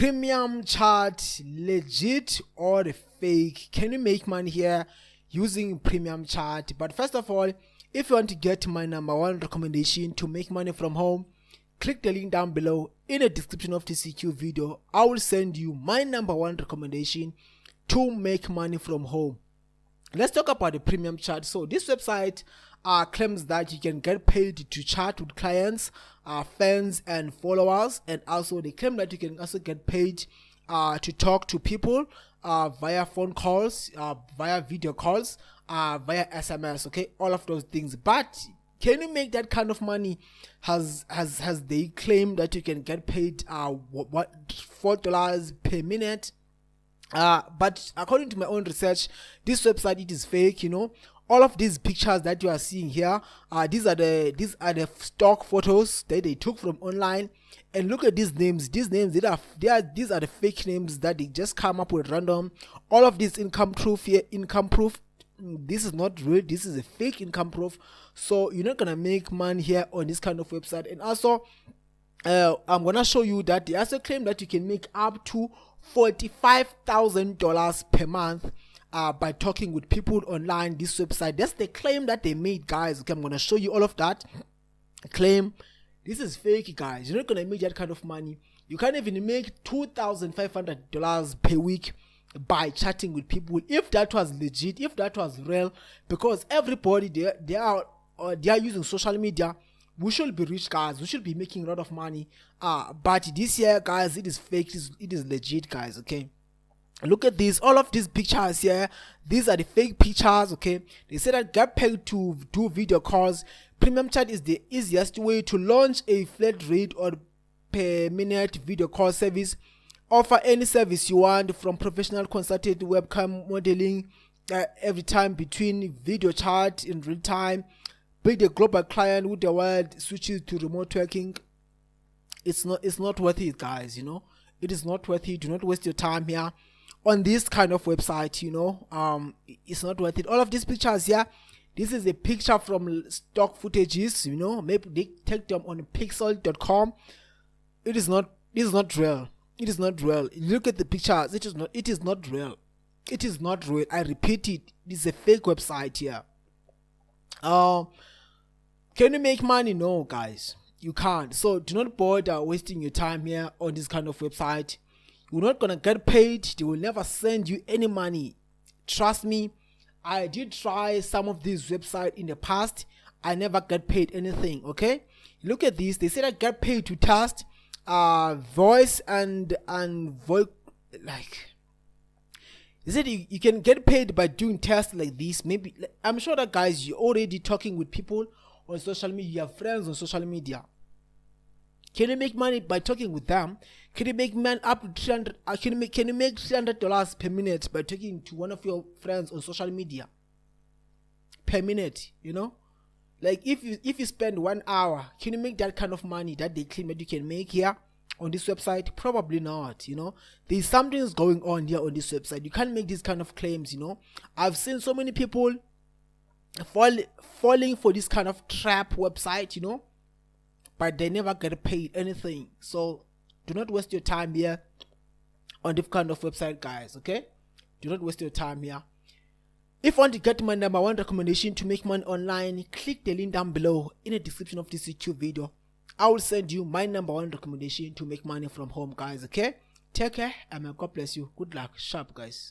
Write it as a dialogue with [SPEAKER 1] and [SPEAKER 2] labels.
[SPEAKER 1] premium chat, legit or fake? Can you make money here using premium chat? But first of all, if you want to get my number one recommendation to make money from home, click the link down below in the description of this CQ video. I will send you my number one recommendation to make money from home. Let's talk about the premium chat. So this website claims that you can get paid to chat with clients, fans and followers, and also they claim that you can also get paid to talk to people via phone calls, via video calls, via SMS. Okay, all of those things. But can you make that kind of money? Has they claimed that you can get paid $4 per minute? But according to my own research, this website, it is fake. All of these pictures that you are seeing here, these are the stock photos that they took from online. And look at these names. These are the fake names that they just come up with random. All of this income proof here, this is not real. This is a fake income proof. So you're not gonna make money here on this kind of website. And also, I'm gonna show you that they also claim that you can make up to $45,000 per month by talking with people online. This website, that's the claim that they made, guys. Okay, I'm gonna show you all of that claim. This is fake, guys. You're not gonna make that kind of money. You can't even make $2,500 per week by chatting with people. If that was legit, if that was real, because everybody they are using social media. We should be rich, guys. We should be making a lot of money. But this year, guys, it is fake. It is legit, guys. Okay, look at this. All of these pictures here, these are the fake pictures. Okay, they say that get paid to do video calls. Premium chat is the easiest way to launch a flat rate or per minute video call service. Offer any service you want, from professional consulted webcam modeling every time between video chat in real time. Build a global client with the world switches to remote working. It's not worth it, guys. It is not worth it. Do not waste your time here on this kind of website. It's not worth it. All of these pictures here, this is a picture from stock footages. Maybe they take them on pixel.com. It is not real. It is not real. Look at the pictures. It is not real. It is not real. I repeat it. This is a fake website here. Can you make money? No, guys, you can't. So do not bother wasting your time here on this kind of website. You're not gonna get paid. They will never send you any money. Trust me, I did try some of these websites in the past. I never get paid anything. Okay, look at this. They said I get paid to test voice and voice, like they said you can get paid by doing tests like this. Maybe I'm sure that, guys, you're already talking with people on social media. You have friends on social media. Can you make money by talking with them? Can you make money up to 300? Can you make $300 per minute by talking to one of your friends on social media per minute? Like if you spend 1 hour, can you make that kind of money that they claim that you can make here on this website? Probably not. There's something going on here on this website. You can't make these kind of claims. I've seen so many people falling for this kind of trap website, but they never get paid anything. So do not waste your time here on this kind of website, guys. Okay, do not waste your time here. If you want to get my number one recommendation to make money online, click the link down below in the description of this YouTube video. I will send you my number one recommendation to make money from home, guys. Okay, take care and may God bless you. Good luck. Sharp, guys.